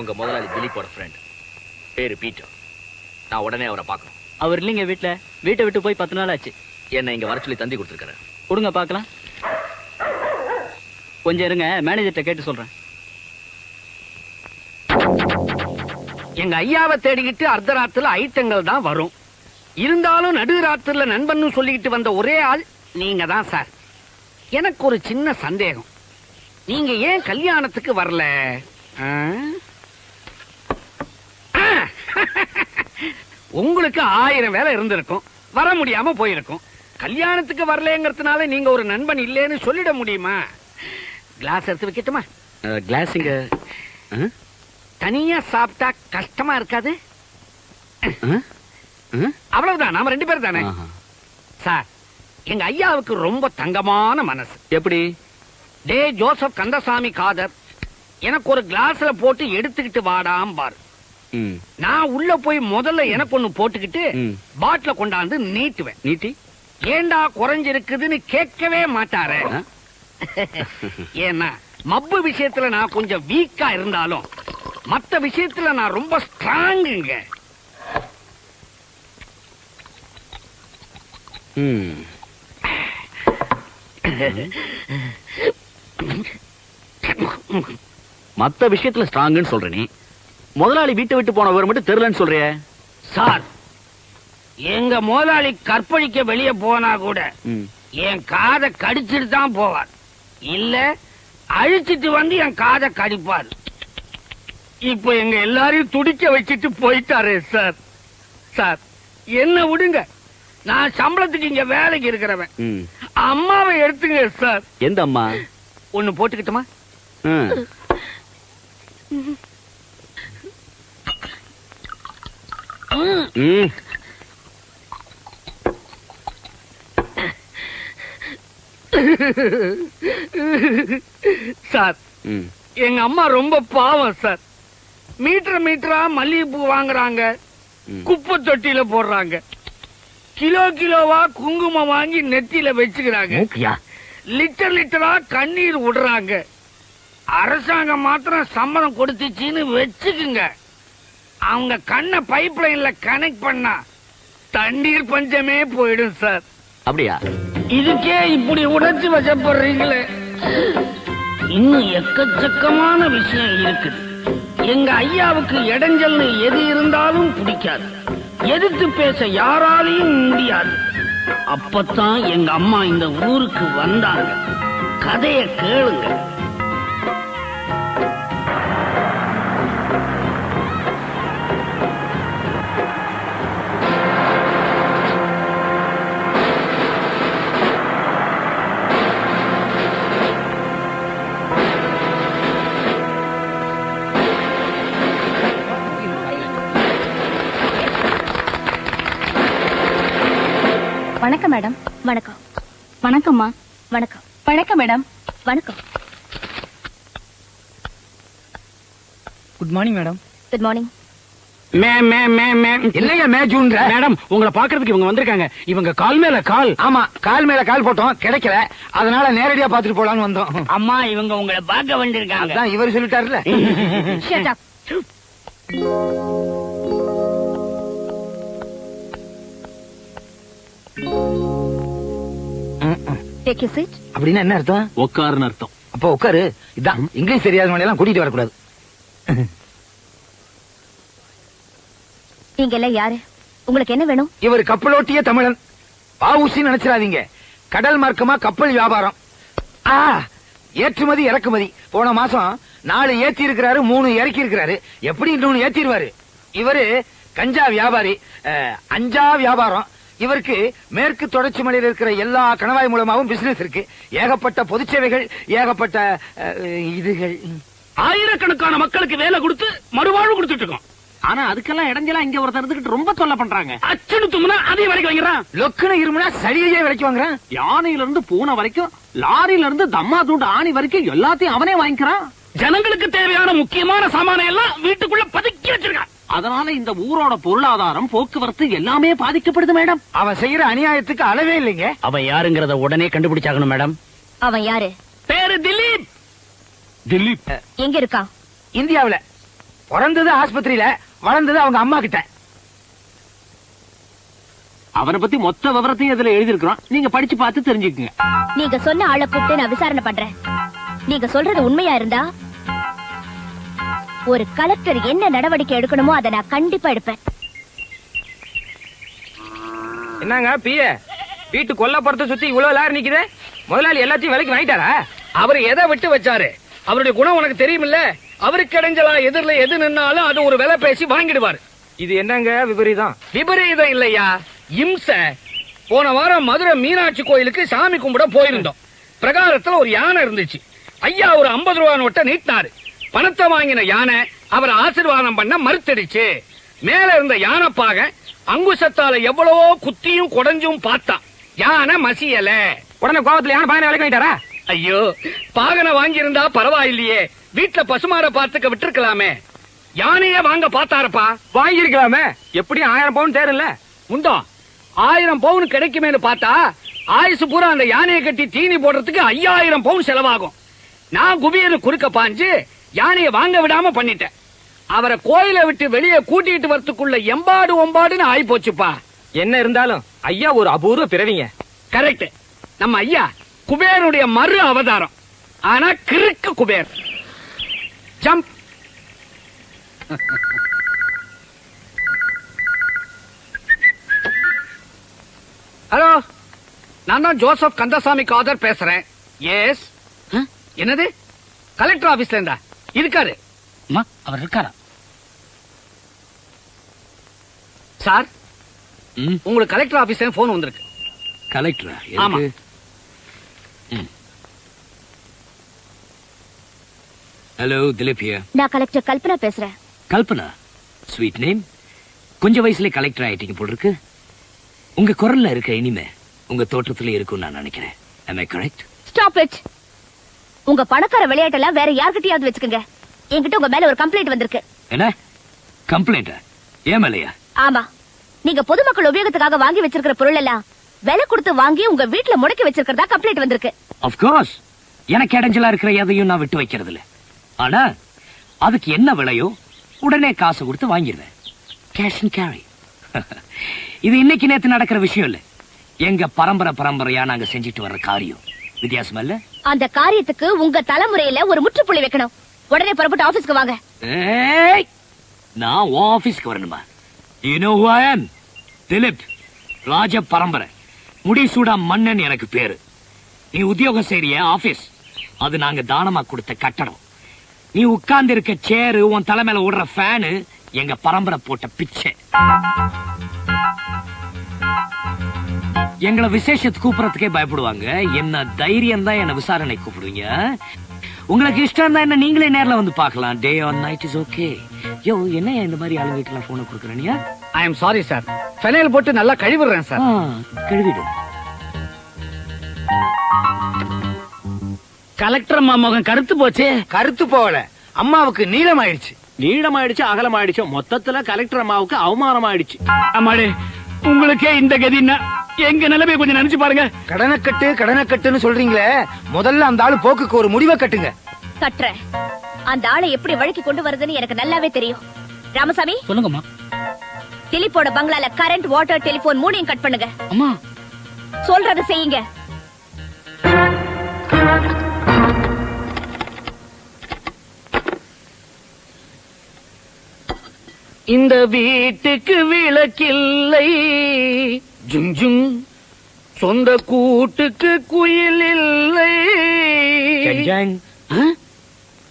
உங்க முதலாளி திலீப்போட ஃப்ரெண்ட், பேரு பீட்டர். நான் உடனே அவரை பார்க்கணும். அவர் இல்லைங்க வீட்டுல. வீட்டை விட்டு போய் 10 நாள் ஆச்சு. என்ன இங்க வர சொல்லி தந்தி கொடுத்துருக்காரு. கொடுங்க பார்க்கலாம். கொஞ்சம் இருங்க, மேனேஜர்கிட்ட கேட்டு சொல்றேன். எங்க ஐயாவை தேடிக்கிட்டு அர்த்தராத்திரில ஐட்டங்கள் தான் வரும். இருந்தாலும் நடுராத்திரில நண்பன் சொல்லிக்கிட்டு வந்த ஒரே ஆள் நீங்க தான் சார். எனக்கு ஒரு சின்ன சந்தேகம், நீங்க ஏன் கல்யாணத்துக்கு வரல? உங்களுக்கு 1000 வேலை இருந்திருக்கும், வர முடியாம போயிருக்கும். கல்யாணத்துக்கு வரலங்கிறதுனால நீங்க ஒரு நண்பன் இல்லைன்னு சொல்லிட முடியுமா? கிளாஸ் எடுத்து வைக்கட்டுமா? கிளாஸ் இங்க தனியா சாப்பிட்டா கஷ்டமா இருக்காது? அவ்வளவுதான், நாம 2 பேர் தானே சார். எங்க ஐயாவுக்கு ரொம்ப தங்கமான மனசு. எப்படி? டே ஜோசப் கந்தசாமி காதர், எனக்கு ஒரு கிளாஸ்ல போட்டு எடுத்துக்கிட்டு வாடாம் பாரு. நான் உள்ள போய் முதல்ல எனக்கு ஒண்ணு போட்டுக்கிட்டு பாட்டில கொண்டாந்து நீட்டுவேன். நீட்டி ஏண்டா குறைஞ்சிருக்குதுன்னு கேட்கவே மாட்டாரு. ஏன்னா மப்பு விஷயத்துல நான் கொஞ்சம் வீக்கா இருந்தாலும் மத்த விஷயத்துல நான் ரொம்ப ஸ்ட்ராங்குங்க. மத்த விஷயத்துல ஸ்ட்ராங்னு சொல்ற நீ, முதலாளி வீட்டை விட்டு போனவர் மட்டும் தெரியலன்னு சொல்றிய சார். எங்க முதலாளி கற்பழிக்க வெளியே போனா கூட என் காதை கடிச்சிட்டு தான் போவார், இல்ல அழிச்சிட்டு வந்து என் காதை கடிப்பார். இப்ப எங்க எல்லாரையும் துடிக்க வச்சிட்டு போயிட்டாரு சார். சார் என்ன விடுங்க, நான் சம்பளத்துக்கு இங்க வேலைக்கு இருக்கிறவன். அம்மாவை எடுத்துங்க சார். எந்த அம்மா? ஒண்ணு போட்டுக்கிட்டுமா? சார் எங்க அம்மா ரொம்ப பாவம் சார். மீட்டரா மல்லிகைப்பூ வாங்குறாங்க, குப்பை தொட்டியில போடுறாங்க, கிலோ கிலோவா குங்குமம் வாங்கி நெத்தியில வச்சுக்கிறாங்க, லிட்டரா கண்ணீர் விடுறாங்க. அரசாங்கம் மாத்திரம் சம்பளம் கொடுத்துச்சின்னு வச்சுக்குங்க, அவங்க கண்ண பைப் லைன்ல கனெக்ட் பண்ணா தண்ணீர் பஞ்சமே போயிடும் சார். அப்படியா? இதுக்கே இப்படி உடைச்சு வச்சப்படுறீங்களே. இன்னும் எக்கச்சக்கமான விஷயம் இருக்குது. எங்க ஐயாவுக்கு இடைஞ்சல்னு எது இருந்தாலும் பிடிக்காது, எதிர்த்து பேச யாராலையும் முடியாது. அப்பத்தான் எங்க அம்மா இந்த ஊருக்கு வந்தாங்க. கதைய கேளுங்க. வணக்கம் மேடம். வணக்கம். வணக்கம்மா. வணக்கம். வணக்கம் மேடம். வணக்கம். Good morning madam. Good morning. இல்லையா மேஜூன்ற மேடம், உங்களை பாக்குறதுக்கு இவங்க வந்திருக்காங்க. இவங்க கால் மேல கால். ஆமா, கால் மேல கால் போட்டோம், கிடைக்கல. அதனால நேரடியா பாத்துட்டு போலான்னு வந்தோம். அம்மா, இவங்க உங்களை பார்க்க வந்திருக்காங்க. அதான் இவர் சொல்லிட்டாருல. Shut up. Take a seat. அப்படின்னா என்ன அர்த்தம்? உட்காருன்னு அர்த்தம். அப்ப உட்காரு. இதான் இங்கிலீஷ் தெரியாதவங்க எல்லாம் கூட்டிட்டு வரக்கூடாது. நீங்க எல்லாம் யாரு? உங்களுக்கு என்ன வேணும்? இவர் கப்பலோட்டிய தமிழன், பாவூசி நினைச்சிடாதீங்க. கடல் மார்க்கமா கப்பல் வியாபாரம், ஏற்றுமதி இறக்குமதி. போன மாசம் 4 ஏத்தி இருக்கிறாரு, 3 இறக்கி இருக்கிறாரு. எப்படி இன்னொன்னு ஏத்திடுவாரு. இவரு கஞ்சா வியாபாரி, 5 வியாபாரம். இவருக்கு மேற்கு தொடர்ச்சி மலையில் இருக்கிற எல்லா கணவாய் மூலமாவும் பிசினஸ் இருக்கு. ஏகப்பட்ட பொது சேவைகள், ஏகப்பட்ட இதுகள். ஆயிரக்கணக்கான மக்களுக்கு வேலை கொடுத்து மறுவாழ்வு கொடுத்துட்டு இருக்கோம். ஆனா அதுக்கெல்லாம் இடைஞ்சலா இங்க ஒருத்தர் இருந்துகிட்டு ரொம்ப தொல்லை பண்றாங்க. அச்சுன்னு தும்னா அதையும் விலைக்கு வாங்குறான், லொக்குன்னு இருமுனா சரியே விலைக்கு வாங்குறான். யானையில இருந்து பூனை வரைக்கும், லாரியில இருந்து தம்மா தூண்டு ஆணி வரைக்கும் எல்லாத்தையும் அவனே வாங்கிக்கிறான். ஜனங்களுக்கு தேவையான முக்கியமான சாமான எல்லாம் வீட்டுக்குள்ள பதுக்கி வச்சிருக்கான். அதனால இந்த ஊரோட பொருளாதாரம், போக்குவரத்து எல்லாமே பாதிக்கப்படுது மேடம். அவன் செய்யற அநியாயத்துக்கு அளவே இல்லைங்க. அவன் யாருங்கிறத உடனே கண்டுபிடிச்சாகணும் மேடம். அவன் யாரு? பேரு திலீப். திலீப் எங்க இருக்கான்? இந்தியாவுல பிறந்தது ஆஸ்பத்திரியில, வளர்ந்தது அவங்க அம்மா கிட்ட. அவரை பத்தி மொத்த விவரத்தையும் இதுல எழுதிருக்கிறோம், நீங்க படிச்சு பார்த்து தெரிஞ்சுக்குங்க. நீங்க சொன்ன ஆளை கூப்பிட்டு நான் விசாரணை பண்றேன். நீங்க சொல்றது உண்மையா இருந்தா ஒரு கலெக்டர் என்ன நடவடிக்கை எடுக்கணுமோ அதை நான் கண்டிப்பா எடுப்பேன். என்னங்க பிஏ, வீட்டு கொல்லப்புறத்தை சுத்தி இவ்வளவு எல்லாரும் நிக்குது. முதலாளி எல்லாத்தையும் விலைக்கு வாங்கிட்டாரா? அவர் எதை விட்டு வச்சாரு? அவருடைய குணம் உனக்கு தெரியுமில்ல. அவருக்கு இடைஞ்சலா எதிரில எது நின்னாலும் அது ஒரு விலை பேசி வாங்கிடுவார். இது என்னங்க விபரீதம்? விபரீதம் இல்லையா, இம்சை. போன வாரம் மதுரை மீனாட்சி கோயிலுக்கு சாமி கும்பிட போயிருந்தோம். பிரகாரத்துல ஒரு யானை இருந்துச்சு. ஐயா ஒரு 50 ரூபா நோட்டை நீட்டினாரு. பணத்தை வாங்கின யானை அவரை ஆசீர்வாதம் பண்ண மறுத்துடுச்சு. மேல இருந்த யானைப்பாக அங்குசத்தால எவ்வளவோ குத்தியும் குடஞ்சும் பார்த்தான். யானை மசியல. உடனே கோபத்துல யானை பாகனை விலைக்கு வாங்கிட்டாரா? ஐயோ, பாகனை வாங்கி இருந்தா பரவாயில்லையே, வீட்டுல பசுமார பார்த்துக்க விட்டுருக்கலாமே. யானையே வாங்க பார்த்தாரப்பா. வாங்கி இருக்கலாமே. எப்படியும் 1000 பவுன் தேரல உண்டோ. 1000 பவுன் கிடைக்குமேனு பார்த்தா ஆயுசு பூரா அந்த யானையை கட்டி தீனி போடுறதுக்கு 5000 பவுன் செலவாகும். நான் குபியனு குறுக்க பாஞ்சு யானையை வாங்க விடாம பண்ணிட்டேன். அவரை கோயிலை விட்டு வெளியே கூட்டிட்டு வரத்துக்குள்ள எம்பாடு ஒம்பாடுன்னு ஆயி போச்சுப்பா. என்ன இருந்தாலும் ஐயா ஒரு அபூர்வ பிறவிங்க. கரெக்ட். நம்ம ஐயா குபேரனுடைய மறு அவதாரம். ஆனா கிறுக்கு குபேர். ஜம்ப். ஹலோ, நான் தான் ஜோசப் கந்தசாமி காதர் பேசுறேன். எஸ். என்னது? கலெக்டர் ஆபீஸ்ல இருந்தா இருக்காரு? அவர் இருக்காரா சார்? உங்களுக்கு கலெக்டர் ஆபீஸ்ல போன் வந்திருக்கு. கலெக்டரா? ஆமா. Hello, Dilip here. நான் கலெக்டர் கல்பனா பேசுறேன். Kalpana, sweet name. கொஞ்ச வயசுல கலெக்டர் ஆயிட்டீங்க போல இருக்கு. உங்க குரல்ல இருக்க இனிமே உங்க தோற்றத்துல இருக்கும்னு நான் நினைக்கிறேன். Am I correct? Stop it. உங்க பணக்கார விளையாட்டெல்லாம் வேற யார்கிட்டயாவது வச்சுக்கோங்க. என்கிட்ட உங்க மேல ஒரு கம்ப்ளைண்ட் வந்திருக்கு. என்ன கம்ப்ளைண்ட்? ஏன் மேலையா? ஆமா, நீங்க பொதுமக்கள் உபயோகத்துக்காக வாங்கி வச்சிருக்கிற பொருள் எல்லாம் விலை கொடுத்து வாங்கி உங்க வீட்டுல முடக்கி வச்சிருக்கிறதா கம்ப்ளைண்ட் வந்திருக்கு. Of course. எனக்கு இடைஞ்சலா இருக்கிற எதையும் நான் விட்டு வைக்கிறது இல்ல. ஆனா அதுக்கு என்ன விலையோ உடனே காசு கொடுத்து வாங்கிடுவேன். Cash and carry. இது இன்னைக்கு நேத்து நடக்கிற விஷயம் இல்ல. எங்க பரம்பரையா நாங்க செஞ்சிட்டு வர்ற காரியம். வித்தியாசமா இல்ல? அந்த காரியத்துக்கு உங்க தலைமுறையில ஒரு முற்றுப்புள்ளி வைக்கணும். உடனே புறப்பட்டு ஆபீஸ்க்கு வாங்க. ஏய், நான் ஆபீஸ்க்கு வரணுமா? You know who I am? Dilip, ராஜ பரம்பரை, முடிசூடா மன்னன் எனக்கு பேரு. நீ உத்தியோகம் செய்றிய ஆபீஸ், அது நாங்க தானமா கொடுத்த கட்டடம். நீ உட்கார்ந்து இருக்க சேரு, உன் தலைமையில ஓடுற ஃபேனு எங்க பரம்பரை போட்ட பிச்சை. எங்களை விசேஷத்துக்கு கூப்பிடறதுக்கே பயப்படுவாங்க. என்ன தைரியம் தான் என்ன விசாரணை கூப்பிடுவீங்க? உங்களுக்கு இஷ்டம் தான் என்ன நீங்களே நேர்ல வந்து பார்க்கலாம். Day or night is okay. Yo, என்ன இந்த மாதிரி ஆளுங்களுக்கெல்லாம் போன கொடுக்குறீங்க? I am sorry sir. Phenyl போட்டு நல்லா கழுவிடுறேன் சார். கழுவிடு. கலெக்டர் அம்மா முகம் கருத்து போச்சு. கருத்து போகல, அம்மாவுக்கு நீளம் ஆயிடுச்சு. நீளம் ஆயிடுச்சு, அகலம் ஆயிடுச்சு, மொத்தத்துல கலெக்டர் அம்மாவுக்கு அவமானம் ஆயிடுச்சு. அம்மாடி, உங்களுக்கே இந்த கதின்னா எங்க நிலைமையை கொஞ்சம் நினைச்சு பாருங்க. கடனக்கட்டுன்னு சொல்றீங்களே, முதல்ல அந்த ஆளு போக்குக்கு ஒரு முடிவை கட்டுங்க. கட்டுறேன். அந்த ஆளை எப்படி வழக்கி கொண்டு வருதுன்னு எனக்கு நல்லாவே தெரியும். ராமசாமி, சொல்லுங்கம்மா. திலீப்போட பங்களால கரண்ட், வாட்டர், டெலிபோன் மூணையும் கட் பண்ணுங்க. அம்மா, சொல்றத செய்யுங்க. இந்த வீட்டுக்கு விளக்கில்லை, ஜுங் ஜுங். சொந்த கூட்டுக்கு குயில் இல்லை.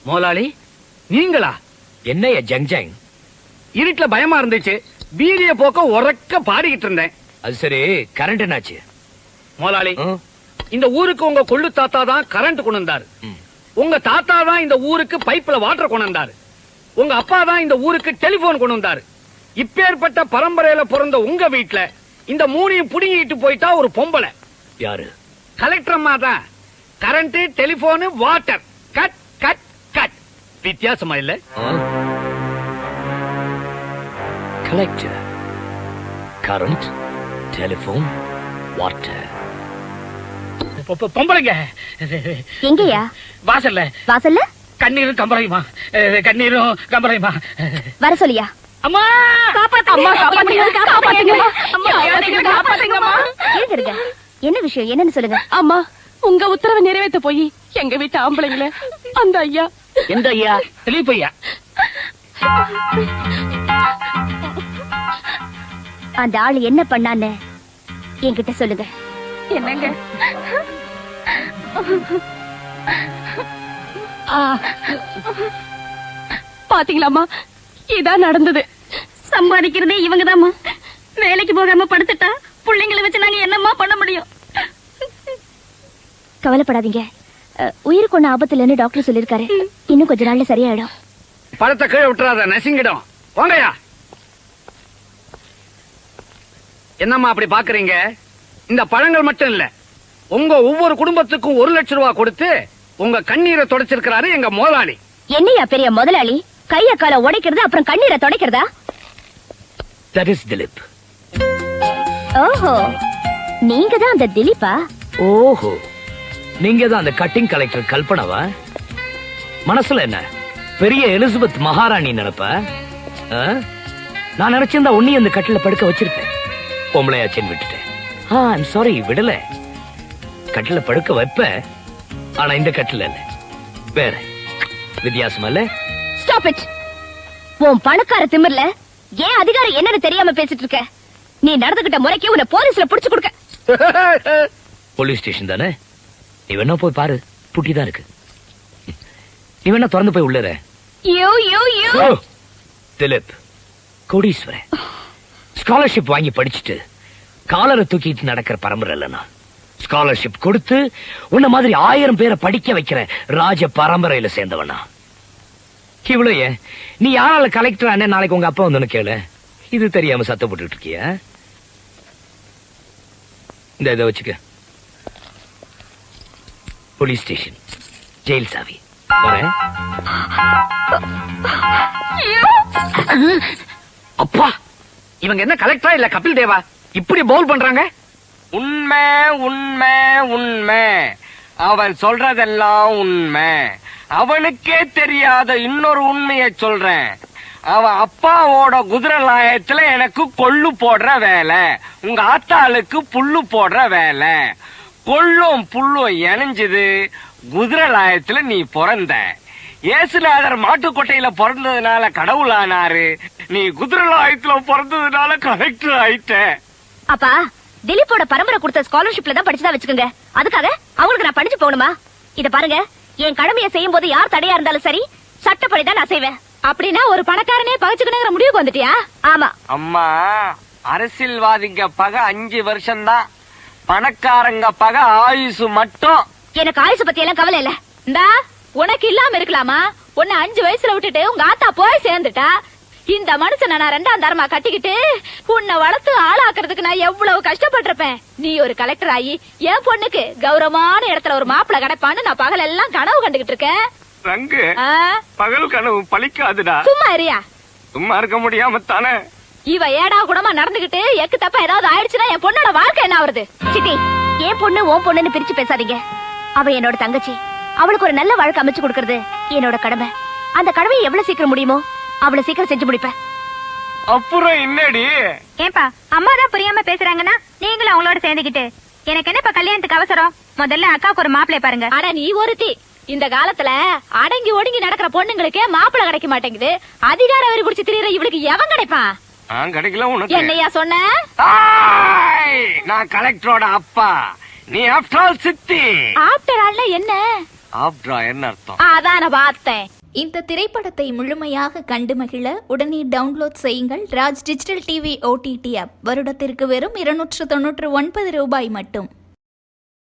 முதலாளி, நீங்களா? என்னைய ஜங் ஜங்? இருட்டுல பயமா இருந்துச்சு, வீடிய போக்க உறக்க பாடிக்கிட்டு இருந்தேன். அது சரி, கரண்ட் என்னாச்சு? முதலாளி, இந்த ஊருக்கு உங்க கொள்ளு தாத்தா தான் கரண்ட் கொண்டு வந்தாரு. உங்க தாத்தா தான் இந்த ஊருக்கு பைப்ல வாட்டர் கொண்டு வந்தாரு. உங்க அப்பா தான் இந்த ஊருக்கு டெலிபோன் கொண்டு வந்தாரு. இப்பேற்பட்ட பரம்பரையில பிறந்த உங்க வீட்டுல இந்த மூணையும் புடுங்கிட்டு போயிட்டா ஒரு பொம்பளை. யாரு? கலெக்டர் அம்மா தான். Current, telephone, water cut cut cut. வித்தியாசமா இல்ல? Collector, current, telephone, water. பொம்பளைங்க எங்கயா? வாசல்ல. வாசல்ல கண்ணீரும் கம்பளையுமா, கண்ணீரும் கம்பளையுமா. வர சொல்லியா? அம்மா இருங்க, என்ன விஷயம், என்னன்னு சொல்லுங்க. அம்மா, உங்க உத்தரவை நிறைவேற்ற போய் எங்க வீட்டு ஆம்பளைங்கள அந்த ஐயா. எந்த ஐயா? திலீப் ஐயா. அந்த ஆள் என்ன பண்ணான்னு என்கிட்ட சொல்லுங்க. என்னங்க? பாத்தீங்களாமா, இதான் நடந்தது. சம்பாதிக்கிறதே இவங்கதாம்மா. வேலைக்கு போகாம படுத்துட்டா பிள்ளைங்களை வச்சு நாங்க என்னம்மா பண்ண முடியும்? கவலைப்படாதீங்க, உயிருக்கு ஒண்ணு ஆபத்து இல்லைன்னு டாக்டர் சொல்லிருக்காரு. இன்னும் கொஞ்ச நாள்ல சரியாயிடும். பழத்தை கீழே விட்டுறாத, நசிங்கிடும். வாங்கயா. என்னம்மா அப்படி பாக்குறீங்க? இந்த பழங்கள் மட்டும் இல்ல, உங்க ஒவ்வொரு குடும்பத்துக்கும் 1 லட்சம் ரூபாய் கொடுத்து உங்க கண்ணீரை தொடச்சிருக்கிறாரு எங்க முதலாளி. என்னையா பெரிய முதலாளி, கைய கால உடைக்கிறது அப்புறம் கண்ணீரை துடைக்கிறதா? That is Dilip. ஓஹோ, நீங்க தான் அந்த திலீப்பா? ஓஹோ, நீங்க தான் அந்த கட்டிங் கலெக்டர் கல்பனாவா? மனசுல என்ன பெரிய எலிசபெத் மகாராணி நினைப்ப? நான் நினைச்சிருந்தா உன்னையும் அந்த கட்டில படுக்க வச்சிருப்பேன். பொம்பளையாச்சேன்னு விட்டுட்டேன். ஐம் சாரி, விடல. கட்டில படுக்க வைப்ப, ஆனா இந்த கட்டில இல்ல, வேற வித்தியாசம் இல்ல. Stop it. உன் பணக்கார திமிர்ல ஏன் அதிகாரம் என்னன்னு தெரியாம பேசிட்டு இருக்க? நீ நடந்துகிட்ட முறைக்கு உன்னை போலீஸ்ல புடிச்சு கொடுக்க. போலீஸ் ஸ்டேஷன் தானே, நீ வேணா போய் பாரு, பூட்டிதான் இருக்கு. நீ வேணா திறந்து போய் உள்ளற. திலீப் கோடீஸ்வரன், ஸ்காலர்ஷிப் வாங்கி படிச்சுட்டு காலரை தூக்கிட்டு நடக்கிற பரம்பரை இல்லைனா, ஸ்காலர்ஷிப் கொடுத்து உன்ன மாதிரி 1000 பேரை படிக்க வைக்கிற ராஜ பரம்பரையில சேர்ந்தவனா. இவ்வளவு ஏன் நீ யாரால கலெக்டர் ஆன நாளைக்கு உங்க அப்பா வந்து கேளு. இது தெரியாம சத்தப்பட்டு இருக்கிய. இந்த இதை வச்சுக்க, போலீஸ் ஸ்டேஷன், ஜெயில் சாவி. வரேன். அப்பா, இவங்க என்ன கலெக்டரா இல்ல கபில் தேவா இப்படி பவுல் பண்றாங்க? உண்மை உண்மை உண்மை, அவன் சொல்றதெல்லாம் உண்மை. அவனுக்கே தெரியாத இன்னொரு உண்மையை சொல்றேன். அவன் அப்பாவோட குதிரை லாயத்துல எனக்கு கொள்ளு போடுற வேலை, உங்க ஆத்தாளுக்கு புல்லு போடுற வேலை. கொள்ளும் புல்லும் இணைஞ்சது குதிரை லாயத்துல நீ பிறந்த. ஏசுநாதர் மாட்டுக்கொட்டையில பிறந்ததுனால கடவுளானாரு, நீ குதிரை லாயத்துல பிறந்ததுனால கலெக்டர் ஆயிட்ட. அப்பா, திலீப்போட பரம்பரை கொடுத்த ஸ்காலர்ஷிப்ல தான் படிச்சுதான் வச்சுக்கோங்க. அதுக்காக அவங்களுக்கு நான் படிச்சு போகணுமா? இத பாருங்க, என் கடமையை செய்யும் போது யார் தடையா இருந்தாலும் சரி, சட்டப்படி தான் நான் செய்வேன். அப்படின்னா ஒரு பணக்காரனே பகச்சுக்கணுங்கிற முடிவுக்கு வந்துட்டியா? ஆமா. அம்மா, அரசியல்வாதிங்க பக 5 வருஷம்தான், பணக்காரங்க பக ஆயுசு மட்டும். எனக்கு ஆயுசு பத்தி எல்லாம் கவலை இல்ல. இந்தா, உனக்கு இல்லாம இருக்கலாமா? உன்னை 5 வயசுல விட்டுட்டு உங்க ஆத்தா போய் சேர்ந்துட்டா. இந்த மனுஷனை நான் 2ஆம் தரமா கட்டிக்கிட்டு உன்னை வளர்த்து ஆளாக்குறதுக்கு நான் எவ்வளவு கஷ்டப்பட்டிருப்பேன். நீ ஒரு கலெக்டர் ஆகி என் பொண்ணுக்கு கௌரவமான இடத்துல ஒரு மாப்பிளை கிடைப்பான்னு நான் பகல் எல்லாம் கனவு கண்டுகிட்டு இருக்கேன். ரங்கு, பகல் கனவு பலிக்காதுடா. சும்மா இருயா. சும்மா இருக்க முடியாம தானே இவ ஏடா கூடமா நடந்துகிட்டு எக்கு தப்பா ஏதாவது ஆயிடுச்சுன்னா என் பொண்ணோட வாழ்க்கை என்ன ஆகுறது? சித்தி, என் பொண்ணு உன் பொண்ணுன்னு பிரிச்சு பேசாதீங்க. அவ என்னோட தங்கச்சி. அவளுக்கு ஒரு நல்ல வாழ்க்கை அமைச்சு கொடுக்கறது என்னோட கடமை. அந்த கடமையை எவ்வளவு சீக்கிரம் முடியுமோ அவ்வளவு சீக்கிரம் செஞ்சு முடிப்பேன். அப்புறம் என்னடி? ஏன்பா, அம்மா தான் புரியாம பேசுறாங்கன்னா நீங்களும் அவங்களோட சேர்ந்துக்கிட்டு எனக்கு என்னப்பா கல்யாணத்துக்கு அவசரம்? முதல்ல அக்காவுக்கு ஒரு மாப்பிளைய பாருங்க. ஆனா நீ ஒருத்தி, இந்த காலத்துல அடங்கி ஒடுங்கி நடக்கிற பொண்ணுங்களுக்கே மாப்பிளை கிடைக்க மாட்டேங்குது. அதிகார வரி குடிச்சு திரியற இவளுக்கு எவன் கிடைப்பான்? கிடைக்கல உனக்கு. என்னையா சொன்ன? நான் கலெக்டரோட அப்பா, நீ ஆஃப்டர் ஆல் சித்தி. ஆஃப்டர் ஆல்னா என்ன? ஆஃப்டர் ஆல் என்ன அர்த்தம்? அதான் நான் பார்த்தேன். இந்த திரைப்படத்தை முழுமையாக கண்டு மகிழ உடனே டவுன்லோட் செய்யுங்கள் Raj digital TV OTT app. வருடத்திற்கு வெறும் 299 ரூபாய் மட்டும்.